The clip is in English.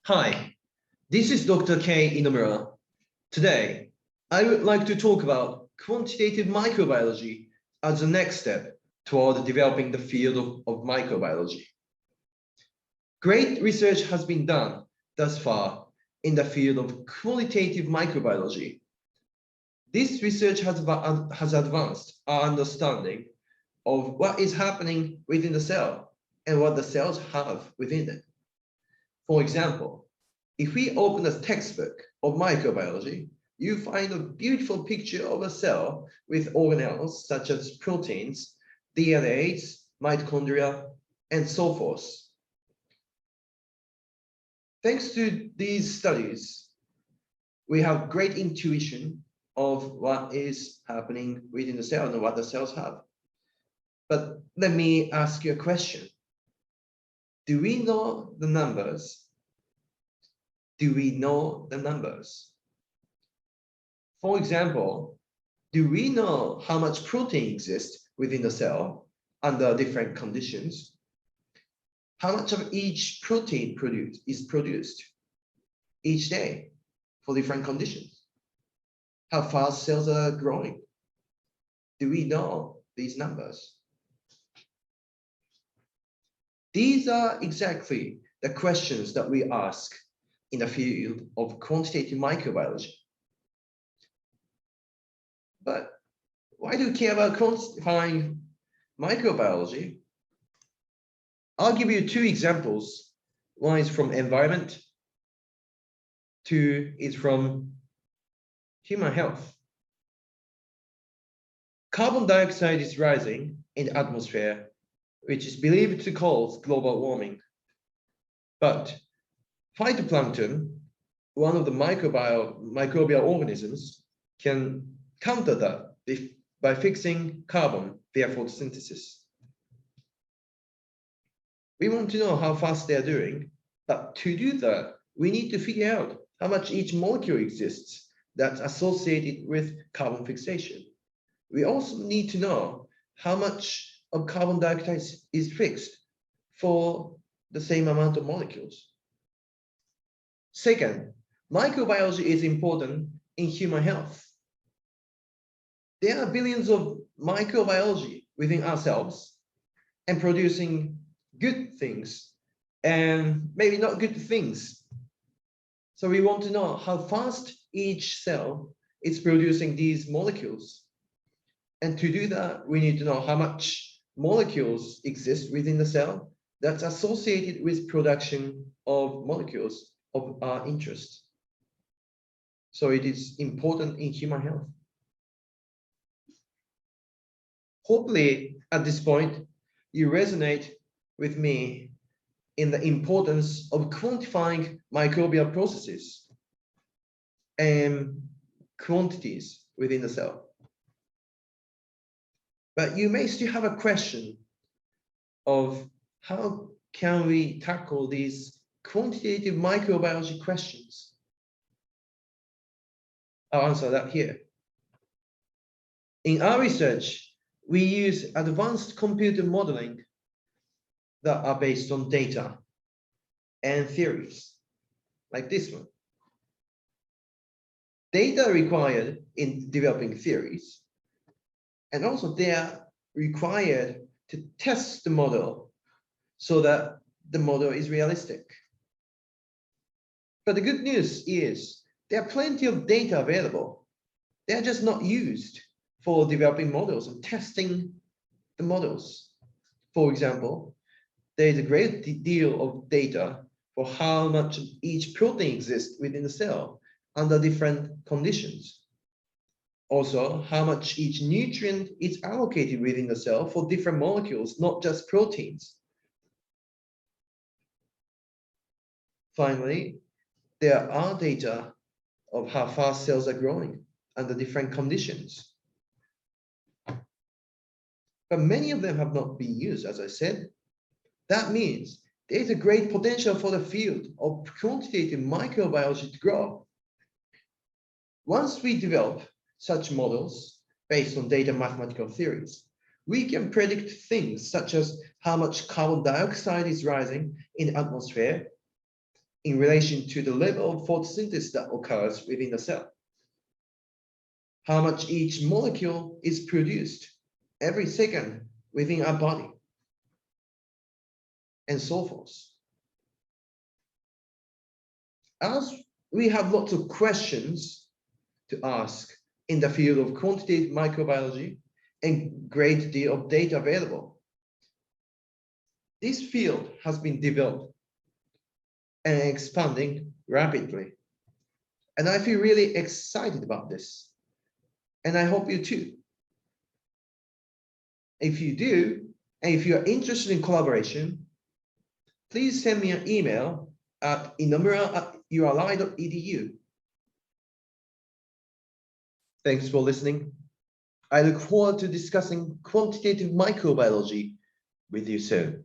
Hi, this is Dr. Kei Inomura. Today, I would like to talk about quantitative microbiology as the next step toward developing the field of microbiology. Great research has been done thus far in the field of qualitative microbiology. This research has advanced our understanding of what is happening within the cell and what the cells have within it. For example, if we open a textbook of microbiology, you find a beautiful picture of a cell with organelles such as proteins, DNAs, mitochondria, and so forth. Thanks to these studies, we have great intuition of what is happening within the cell and what the cells have. But let me ask you a question. Do we know the numbers? Do we know the numbers? For example, do we know how much protein exists within the cell under different conditions? How much of each protein is produced each day for different conditions? How fast cells are growing? Do we know these numbers? These are exactly the questions that we ask in the field of quantitative microbiology. But why do we care about quantifying microbiology? I'll give you two examples. One is from environment, two is from human health. Carbon dioxide is rising in the atmosphere, which is believed to cause global warming. But phytoplankton, one of the microbial organisms, can counter that by fixing carbon via photosynthesis. We want to know how fast they are doing, but to do that, we need to figure out how much each molecule exists that's associated with carbon fixation. We also need to know how much of carbon dioxide is fixed for the same amount of molecules. Second, microbiology is important in human health. There are billions of microbiology within ourselves and producing good things and maybe not good things. So we want to know how fast each cell is producing these molecules. And to do that, we need to know how much molecules exist within the cell that's associated with production of molecules of our interest. So it is important in human health. Hopefully, at this point, you resonate with me in the importance of quantifying microbial processes and quantities within the cell. But you may still have a question of how can we tackle these quantitative microbiology questions? I'll answer that here. In our research, we use advanced computer modeling that are based on data and theories, like this one. Data required in developing theories, and also they are required to test the model so that the model is realistic. But the good news is there are plenty of data available. They are just not used for developing models and testing the models. For example, there is a great deal of data for how much each protein exists within the cell under different conditions. Also, how much each nutrient is allocated within the cell for different molecules, not just proteins. Finally, there are data of how fast cells are growing under different conditions. But many of them have not been used, as I said. That means there is a great potential for the field of quantitative microbiology to grow. Once we develop such models based on data mathematical theories, we can predict things such as how much carbon dioxide is rising in the atmosphere, in relation to the level of photosynthesis that occurs within the cell, how much each molecule is produced every second within our body, and so forth. As we have lots of questions to ask in the field of quantitative microbiology and great deal of data available, this field has been developed and expanding rapidly. And I feel really excited about this. And I hope you too. If you do, and if you're interested in collaboration, please send me an email at inamura@uri.edu. Thanks for listening. I look forward to discussing quantitative microbiology with you soon.